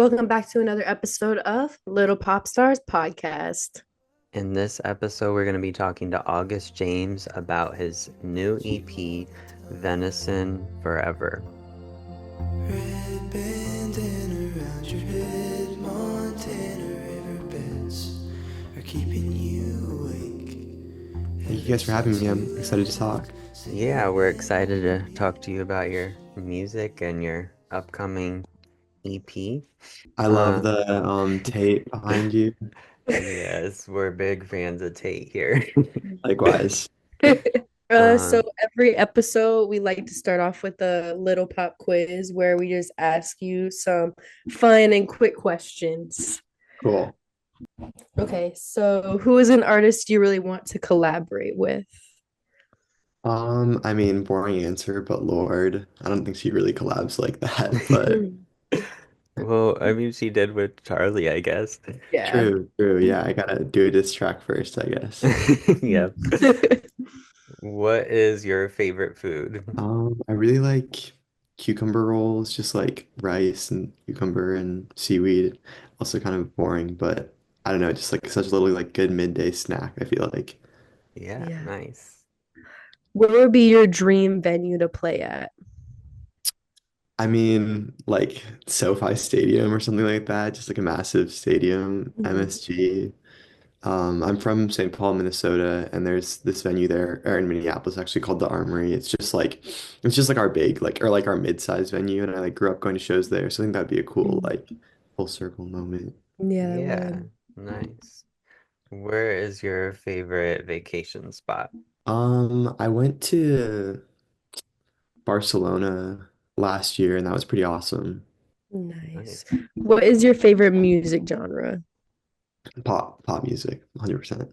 Welcome back to another episode of Little Pop Stars Podcast. In this episode, we're going to be talking to August James about his new EP, Venison Forever. Red bandana around your head, Montana riverbeds are keeping you awake. Thank you guys for having me. I'm excited to talk. Yeah, we're excited to talk to you about your music and your upcoming EP. I love Uh, the tape behind you. yes, we're big fans of Tate here. Likewise. So Um, every episode we like to start off with a little pop quiz where we just ask you some fun and quick questions. Cool. Okay, so who is an artist you really want to collaborate with? I mean, boring answer, but Lord, I don't think she really collabs like that. But well, I mean, she did with Charlie, I guess. Yeah. true, true. Yeah, I gotta do this track first, I guess. Yeah. What is your favorite food? I really like cucumber rolls, just like rice and cucumber and seaweed. Also kind of boring, but I don't know, just like such a little like good midday snack, I feel like. Yeah, Yeah. nice. Where would be your dream venue to play at? I mean, like SoFi Stadium or something like that, just like a massive stadium, Mhm. MSG. I'm from St. Paul, Minnesota, and there's this venue there, or in Minneapolis actually called the Armory. It's just like our big, like, or like our mid-sized venue, and I like grew up going to shows there, so I think that'd be a cool, Mhm. like, full circle moment. Yeah, that Yeah, would. nice. Where is your favorite vacation spot? I went to Barcelona last year, and that was pretty awesome. Nice. Nice. What is your favorite music genre? Pop music, 100%.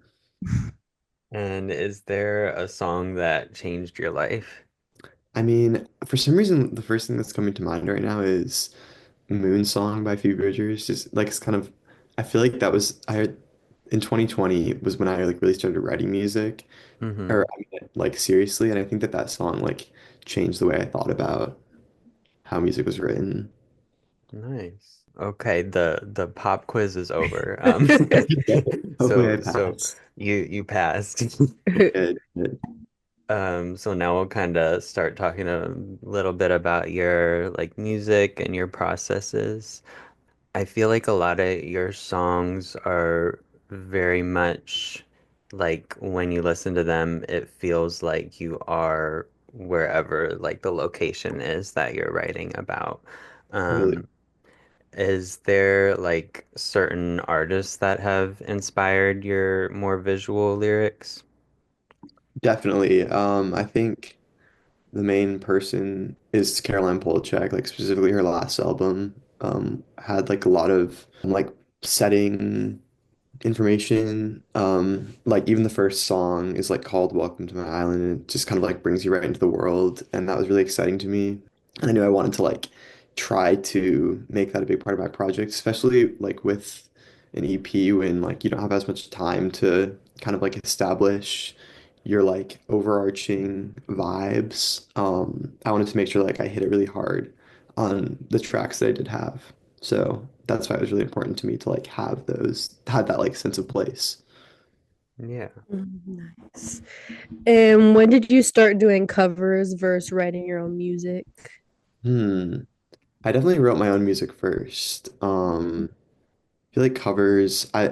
And is there a song that changed your life? I mean, for some reason, the first thing that's coming to mind right now is Moon Song by Phoebe Bridgers. Just like it's kind of, I feel like that was I heard in 2020 was when I like really started writing music, Mm-hmm. or I mean, like seriously, and I think that that song like changed the way I thought about how music was written. Nice. Okay, the pop quiz is over. Hopefully I So pass. you passed. Good, good. So now we'll kind of start talking a little bit about your like music and your processes. I feel like a lot of your songs are very much like when you listen to them, it feels like you are wherever like the location is that you're writing about. Totally. Um, is there like certain artists that have inspired your more visual lyrics? Definitely. I think the main person is Caroline Polachek, like specifically her last album, had like a lot of like setting information. Like even the first song is like called Welcome to My Island, and it just kind of like brings you right into the world. And that was really exciting to me. And I knew I wanted to like try to make that a big part of my project, especially like with an EP when like you don't have as much time to kind of like establish your like overarching vibes. I wanted to make sure like I hit it really hard on the tracks that I did have. So that's why it was really important to me to like have that like sense of place. Yeah. Nice. And when did you start doing covers versus writing your own music? Hmm. I definitely wrote my own music first. I feel like covers, I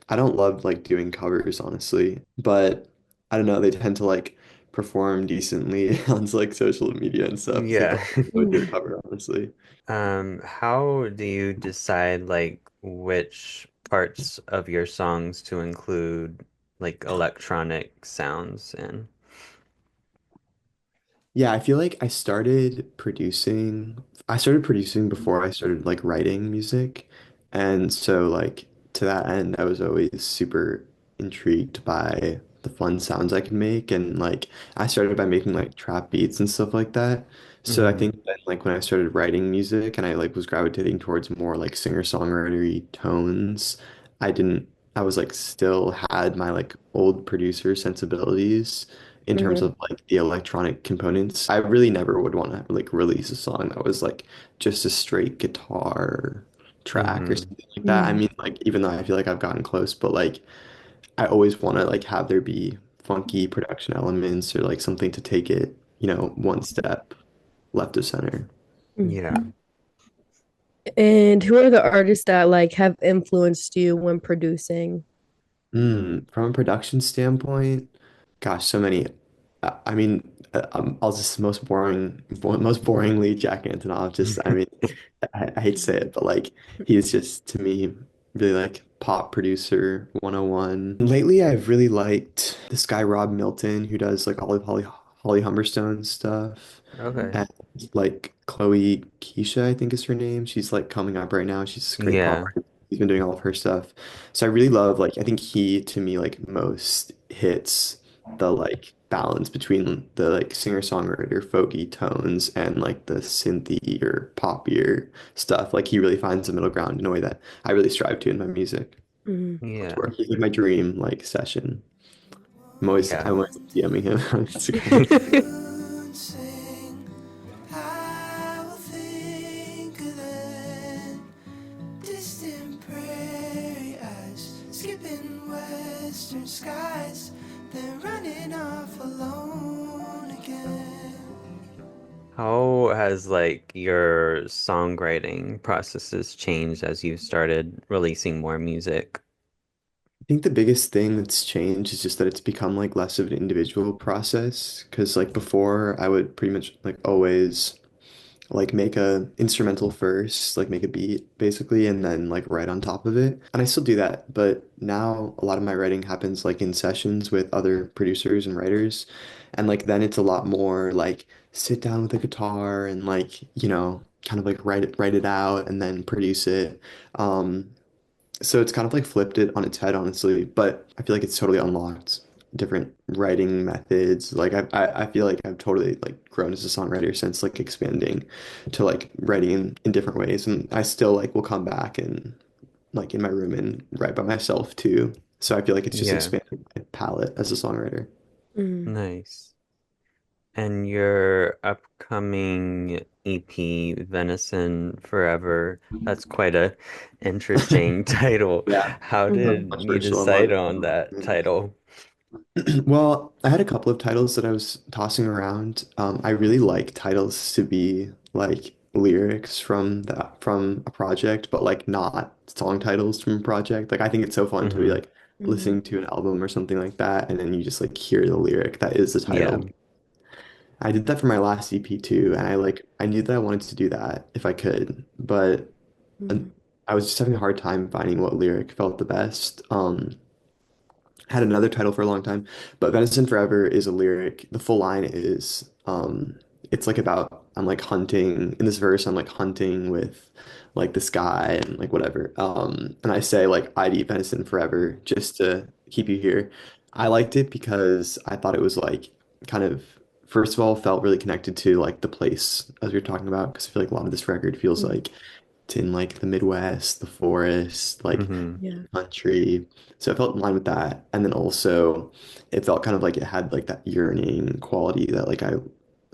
don't love like doing covers honestly, but I don't know, they tend to like perform decently on like social media and stuff. So I Yeah. thought I would do a cover honestly. How do you decide like which parts of your songs to include like electronic sounds in? Yeah, I feel like I started producing before I started like writing music. And so like to that end, I was always super intrigued by the fun sounds I could make. And like I started by making like trap beats and stuff like that. So I Hmm. think that like when I started writing music and I like was gravitating towards more like singer-songwritery tones, I didn't I was like still had my like old producer sensibilities in terms Mhm. of like the electronic components. I really never would want to like release a song that was like just a straight guitar. track or Mm-hmm. something like that. I Mm, mean, like even though I feel like I've gotten close, but like I always want to like have there be funky production elements or like something to take it, one step left of center. mm. Yeah. And who are the artists that like have influenced you when producing? From a production standpoint, gosh, so many. I mean, I'll just most boringly, Jack Antonoff. Just, I mean, I hate to say it, but like he's just to me really like pop producer 101. Lately, I've really liked this guy Rob Milton who does like all of Holly Humberstone stuff. Okay. And like Chloe Qisha, I think is her name. She's like coming up right now. She's a great pop Yeah. artist. He's been doing all of her stuff. So I really love like I think he to me like most hits the like balance between the like singer-songwriter folky tones and like the synthy or poppier stuff. Like he really finds a middle ground in a way that I really strive to in my music. Mm. That's Yeah. where he's like my dream like session. Yeah. I'm always DMing him on Instagram. Afternoon sing, I will think of then distant prairie eyes, skipping western skies, then running off alone again. How has like your songwriting processes changed as you've started releasing more music? I think the biggest thing that's changed is just that it's become like less of an individual process. Because like before, I would pretty much like always like make a instrumental first, like make a beat basically, and then like write on top of it. And I still do that, but now a lot of my writing happens like in sessions with other producers and writers. And like then it's a lot more like sit down with a guitar and like, kind of like write it out and then produce it. So it's kind of like flipped it on its head, honestly, but I feel like it's totally unlocked different writing methods. Like I feel like I've totally like grown as a songwriter since like expanding to like writing in different ways. And I still like will come back and like in my room and write by myself too. So I feel like it's just Yeah. expanded my palette as a songwriter. Mm. Nice. And your upcoming EP, Venison Forever, that's quite a interesting title. Yeah, How Mm. did you controversial decide among on that title? Well, I had a couple of titles that I was tossing around. I really like titles to be like lyrics from a project, but like not song titles from a project. Like I think it's so fun to be Hmm. like Mm. listening to an album or something like that, and then you just like hear the lyric that is the Yeah. title. I did that for my last EP too, and I knew that I wanted to do that if I could, but uh, Mm. I was just having a hard time finding what lyric felt the best. Had another title for a long time, but Venison Forever is a lyric. The full line is it's like about I'm like hunting in this verse, I'm like hunting with like this guy and like whatever. And I say like I'd eat venison forever just to keep you here. I liked it because I thought it was like kind of first of all felt really connected to like the place as we were talking about because I feel like a lot of this record feels Mm. like it's in like the Midwest, the forest, like Hmm. Yeah. country. So it felt in line with that. And then also it felt kind of like it had like that yearning quality that like I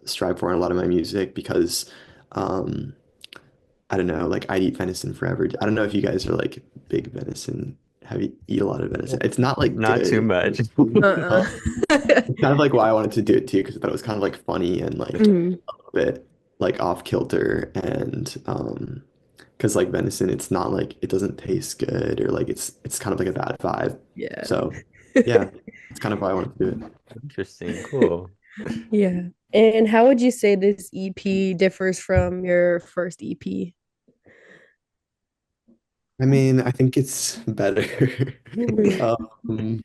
strive for in a lot of my music because um I don't know, like I'd eat venison forever. I don't know if you guys are like big venison, have you eat a lot of venison. It's not like Not too good. much. Uh-uh. It's kind of like why I wanted to do it too, because I thought it was kind of like funny and like Mm. a little bit like off kilter and because like venison, it's not like it doesn't taste good or like it's kind of like a bad vibe. Yeah. So yeah, that's kind of why I wanted to do it. Interesting. Cool. Yeah. And how would you say this EP differs from your first EP? I mean, I think it's better. Mm. Um,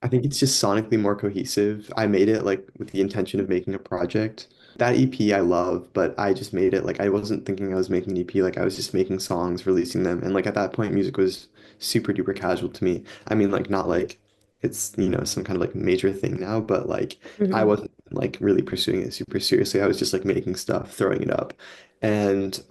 I think it's just sonically more cohesive. I made it like with the intention of making a project. That EP I love, but I just made it like I wasn't thinking I was making an EP. Like I was just making songs, releasing them. And like at that point, music was super duper casual to me. I mean, like not like it's, some kind of like major thing now, but like I Mhm. wasn't like really pursuing it super seriously. I was just like making stuff, throwing it up. And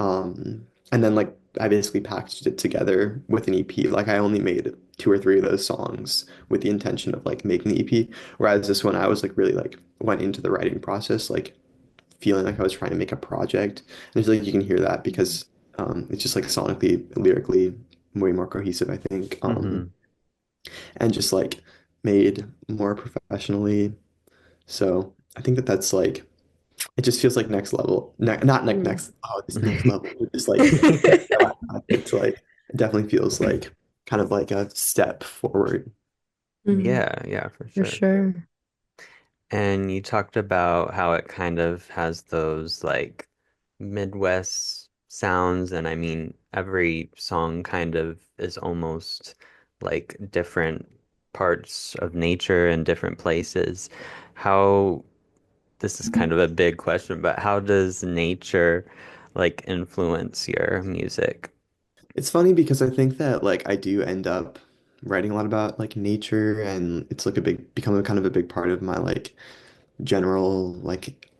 then like I basically packaged it together with an EP. Like I only made two or three of those songs with the intention of like making the EP. Whereas this one, I was like really like went into the writing process, like feeling like I was trying to make a project. And I feel like you can hear that because It's just like sonically, lyrically, way more cohesive, I think. Hmm. And just like made more professionally. So I think that that's like it just feels like next level. Not like Mm. next, oh, this next level. It's like it's like it definitely feels like kind of like a step forward. Mm, Yeah, yeah, for for sure. sure. And you talked about how it kind of has those like Midwest sounds, and I mean, every song kind of is almost like different parts of nature and different places. How, this is kind of a big question, but how does nature like influence your music? It's funny because I think that like I do end up writing a lot about like nature and it's like a big become a kind of a big part of my like general like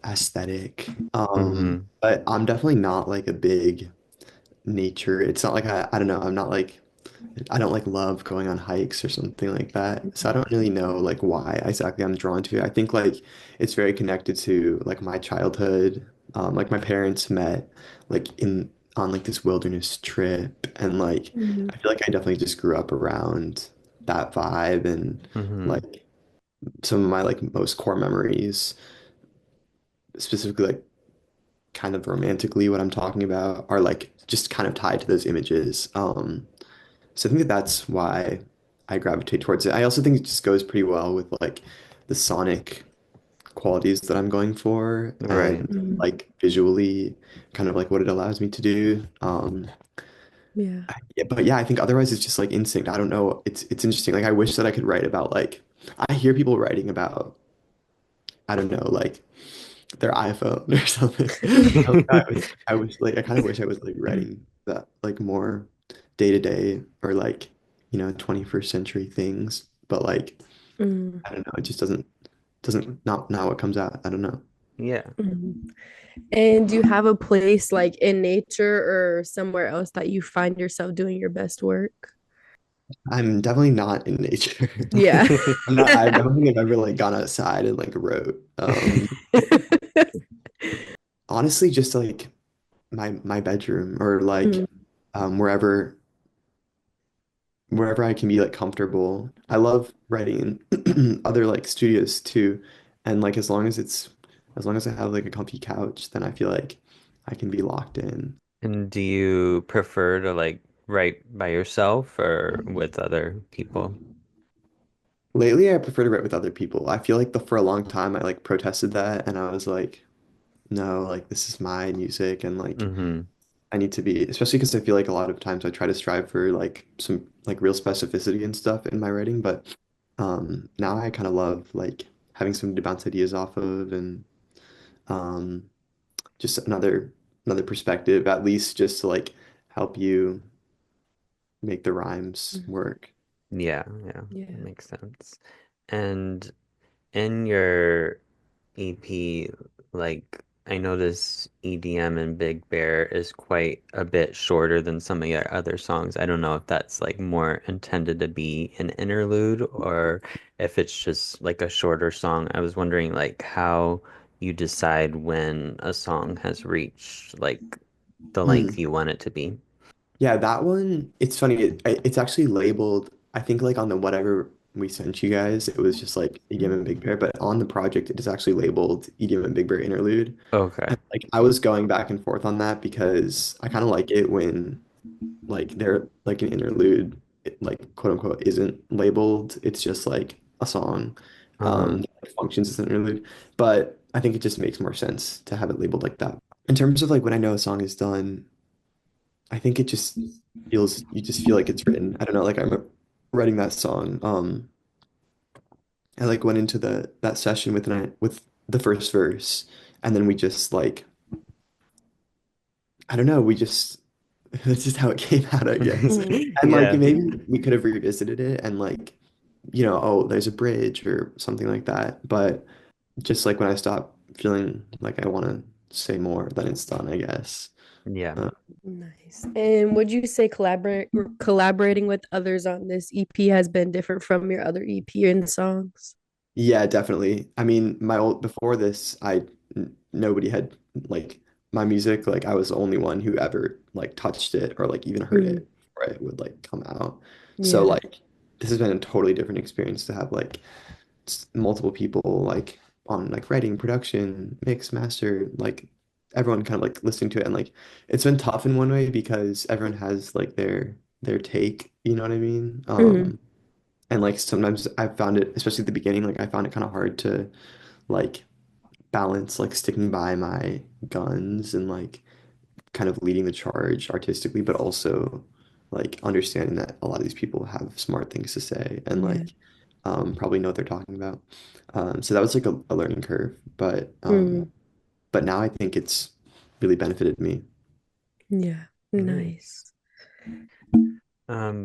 aesthetic. Hmm. But I'm definitely not like a big nature. It's not like I don't know, I'm not like I don't like love going on hikes or something like that. So I don't really know like why exactly I'm drawn to it. I think like it's very connected to like my childhood. Like my parents met like in on like this wilderness trip and like Mm, I feel like I definitely just grew up around that vibe and Hmm. like some of my like most core memories, specifically like kind of romantically what I'm talking about are like just kind of tied to those images. So I think that that's why I gravitate towards it. I also think it just goes pretty well with like the sonic qualities that I'm going for Right. and mm, like visually kind of like what it allows me to do. yeah. Yeah, but yeah, I think otherwise it's just like instinct. I don't know. It's interesting. Like I wish that I could write about like I hear people writing about I don't know like their iPhone or something. I wish like I kind of wish I was like writing that like more day to day or like 21st century things. But like Mm, I don't know, it just doesn't not what comes out. I don't know. Yeah. mm. And do you have a place like in nature or somewhere else that you find yourself doing your best work? I'm definitely not in nature. Yeah. I don't think I've ever like gone outside and like wrote. Honestly, just like my bedroom or like Mm, wherever I can be like comfortable. I love writing in other like studios too. And like as long as I have like a comfy couch, then I feel like I can be locked in. And do you prefer to like write by yourself or with other people? Lately, I prefer to write with other people. I feel like for a long time I like protested that and I was like, no, like this is my music and like Hmm. I need to be, especially because I feel like a lot of times I try to strive for like some like real specificity and stuff in my writing, but now I kind of love like having something to bounce ideas off of and um just another perspective, at least just to like help you make the rhymes mm, work. Yeah, yeah, that yeah. makes sense. And in your EP, like I notice EDM and Big Bear is quite a bit shorter than some of your other songs. I don't know if that's like more intended to be an interlude or if it's just like a shorter song. I was wondering like how you decide when a song has reached like the length Hmm. you want it to be. Yeah, that one, it's funny. It's actually labeled, I think like on the whatever we sent you guys, it was just like EDM and Big Bear, but on the project, it is actually labeled EDM and Big Bear Interlude. Okay. And like I was going back and forth on that because I kind of like it when like they're like an interlude, like quote unquote, isn't labeled. It's just like a song Uh-huh. that functions as an interlude. But I think it just makes more sense to have it labeled like that. In terms of like when I know a song is done, I think it just feels you just feel like it's written. I don't know, like I'm writing that song. I like went into the that session with the first verse, and then we just like I don't know, we just that's just how it came out, I guess. And like Yeah. maybe we could have revisited it and like, oh, there's a bridge or something like that. But just like when I stop feeling like I want to say more, then it's done, I guess. Yeah. Uh, Nice. And would you say collaborating with others on this EP has been different from your other EP and songs? yeah, definitely. I mean, my old before this, nobody had like my music, like I was the only one who ever like touched it or like even heard Mhm. it before it would like come out. So Yeah. like this has been a totally different experience to have like multiple people like on like writing, production, mix, master, like everyone kind of like listening to it and like it's been tough in one way because everyone has like their take, you know what I mean? Mhm. And like sometimes I found it, especially at the beginning, like I found it kind of hard to like balance like sticking by my guns and like kind of leading the charge artistically, but also like understanding that a lot of these people have smart things to say and Yeah. like probably know what they're talking about. So that was like a learning curve, Mhm. but now I think it's really benefited me. Yeah. Mm. Nice.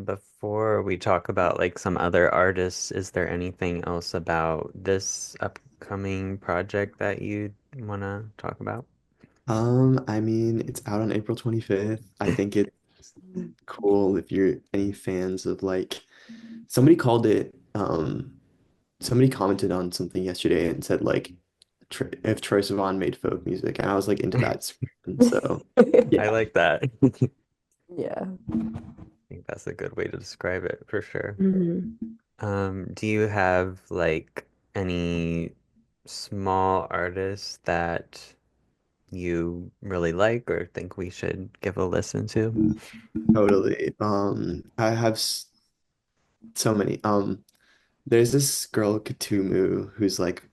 Before we talk about like some other artists, is there anything else about this upcoming project that you want to talk about? I mean, it's out on April 25th. I think it's cool if you're any fans of like somebody called it somebody commented on something yesterday and said like tr if Troye Sivan made folk music, and I was like into that. And so I yeah, like that. I Yeah. think that's a good way to describe it for sure. Mhm. Do you have like any small artists that you really like or think we should give a listen to? totally. I have so many. There's this girl, Khatumu, who's like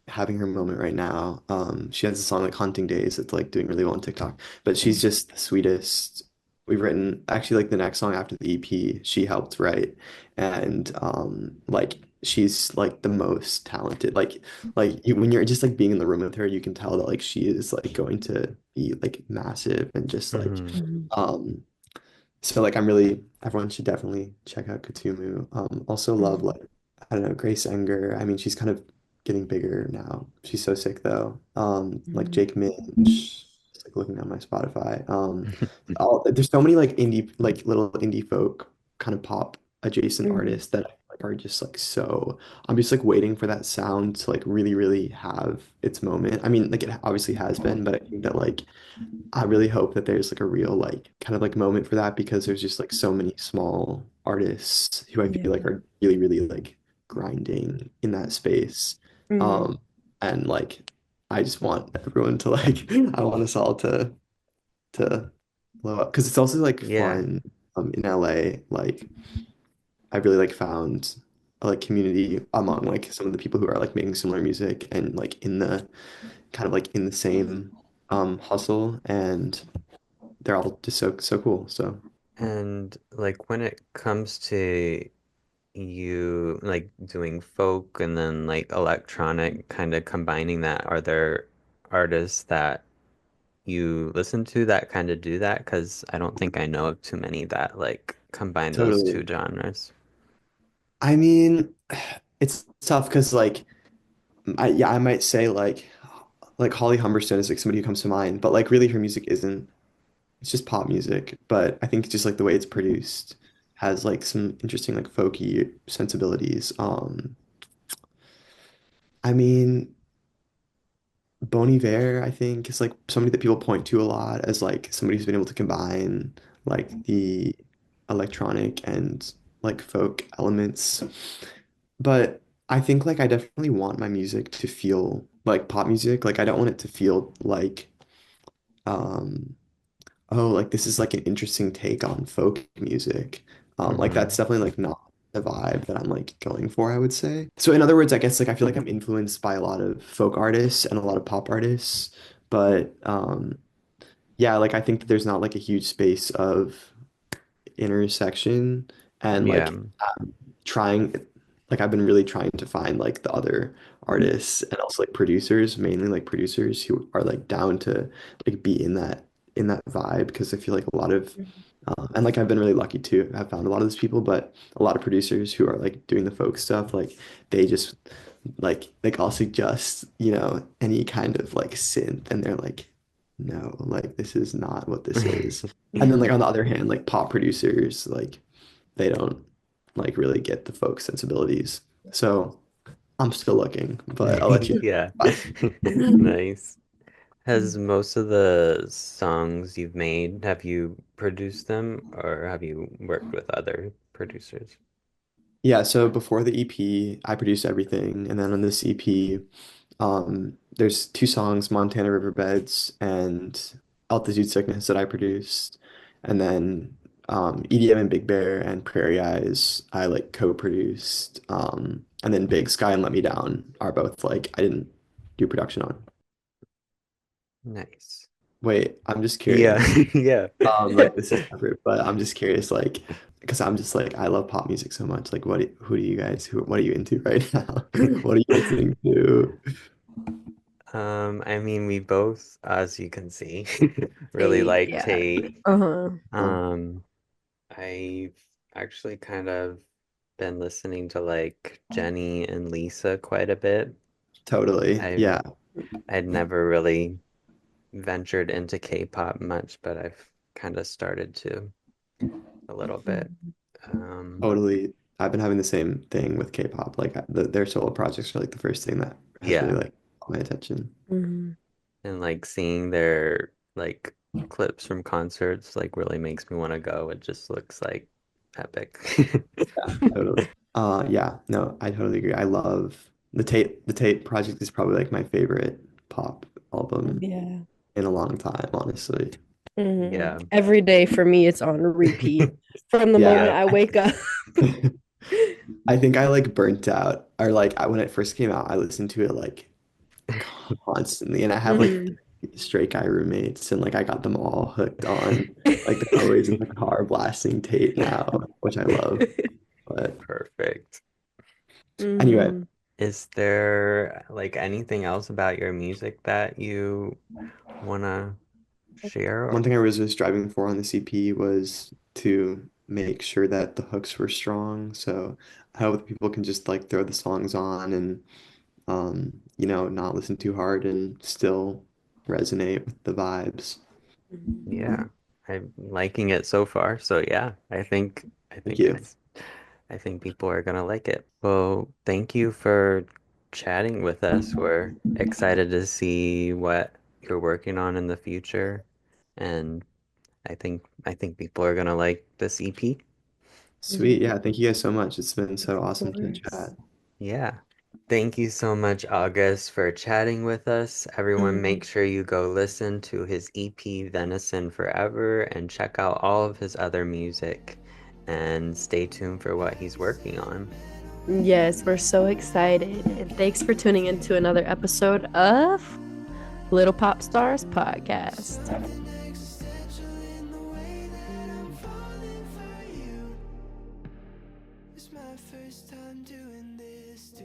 having her moment right now. She has a song like Hunting Days that's like doing really well on TikTok. But she's just the sweetest. We've written actually like the next song after the EP, she helped write. And like she's like the most talented. Like you, when you're just like being in the room with her, you can tell that like she is like going to be like massive and just like Hmm. Mhm. um so like I'm really everyone should definitely check out Khatumu. Also love Mhm. like I don't know, Grace Enger. I mean she's kind of getting bigger now. She's so sick though. Like Mhm. Jake Minch, just like looking at my Spotify. There's so many like indie like little indie folk kind of pop adjacent Mhm. artists that like are just like so I'm just like waiting for that sound to like really, really have its moment. I mean, like it obviously has been, but I think that like I really hope that there's like a real like kind of like moment for that because there's just like so many small artists who I feel like Yeah. are really, really like grinding in that space. Mhm. Um, and like I just want everyone to like I want us all to blow up because it's also like Yeah. fun in LA. Like I really like found a like community among like some of the people who are like making similar music and like in the kind of like in the same hustle and they're all just so cool. So And like when it comes to you like doing folk and then like electronic kind of combining that, are there artists that you listen to that kind of do that? Because I don't think I know of too many that like combine those two totally. genres. I mean, it's tough because like yeah, I might say like Holly Humberstone is like somebody who comes to mind, but like really her music isn't. It's just pop music. But I think just like the way it's produced has like some interesting like folky sensibilities. I mean, Bon Iver, I think, is like somebody that people point to a lot as like somebody who's been able to combine like the electronic and like folk elements. But I think like I definitely want my music to feel like pop music. Like I don't want it to feel like um oh like this is like an interesting take on folk music. Like that's Hmm. definitely like not the vibe that I'm like going for, I would say. So in other words, I guess like I feel like I'm influenced by a lot of folk artists and a lot of pop artists, but yeah, like I think that there's not like a huge space of intersection and Yeah. like trying like I've been really trying to find like the other artists and also like producers, mainly like producers who are like down to like be in that vibe because I feel like a lot of and like I've been really lucky to have found a lot of those people, but a lot of producers who are like doing the folk stuff, like they just like I'll suggest, you know, any kind of like synth and they're like, no, like this is not what this is. And then like on the other hand, like pop producers, like they don't like really get the folk sensibilities. So I'm still looking, but I'll let you Yeah. know. Nice. Has most of the songs you've made, have you produced them or have you worked with other producers? Yeah, so before the EP, I produced everything, and then on this EP, there's two songs, Montana Riverbeds and Altitude Sickness that I produced, and then EDM and Big Bear and Prairie Eyes I like co-produced, and then Big Sky and Let Me Down are both like I didn't do production on. Nice. Wait, I'm just Yeah, curious. yeah. Like this is separate, but I'm just curious, like, because I'm just like I love pop music so much. Like, who do you guys what are you into right now? What are you listening to? I mean, we both, as you can see, really Tate, like yeah. Tate. Uh-huh. Um, I've actually kind of been listening to like Jenny and Lisa quite a bit. Totally, I've yeah. I'd never really ventured into K-pop much, but I've kind of started to a little bit. Um, Totally. I've been having the same thing with K-pop. Like their solo projects are like the first thing that has really yeah, like caught my attention. Mhm. and like seeing their like clips from concerts like really makes me want to go. It just looks like epic. Yeah, totally. Yeah, no, I totally agree. I love the Tate project is probably like my favorite pop album Yeah. in a long time, honestly. Yeah. Every day for me, it's on repeat from the moment Yeah. Yeah. I wake up. I think I like burnt out or like when it first came out, I listened to it like constantly and I have like Mhm. straight guy roommates and like I got them all hooked on like they're always in the car blasting Tate now, which I love. But Perfect. anyway, Mhm. Is there like anything else about your music that you wanna share? one thing I was just striving for on the CP was to make sure that the hooks were strong. So I hope people can just like throw the songs on and not listen too hard and still resonate with the vibes. Yeah, I'm liking it so far. So yeah, I Thank think you. it's I think people are gonna like it. Well, thank you for chatting with us. We're excited to see what you're working on in the future, and I think people are gonna like this EP. Sweet. Mhm. Yeah, thank you guys so much. It's been so Of awesome to course. chat. Yeah. Thank you so much, August, for chatting with us. Everyone, make Mhm. sure you go listen to his EP, Venison Forever, and check out all of his other music. And stay tuned for what he's working on. Yes, we're so excited. And thanks for tuning into another episode of Little Pop Stars Podcast. Something existential in the way that I'm falling for you. It's my first time doing this too.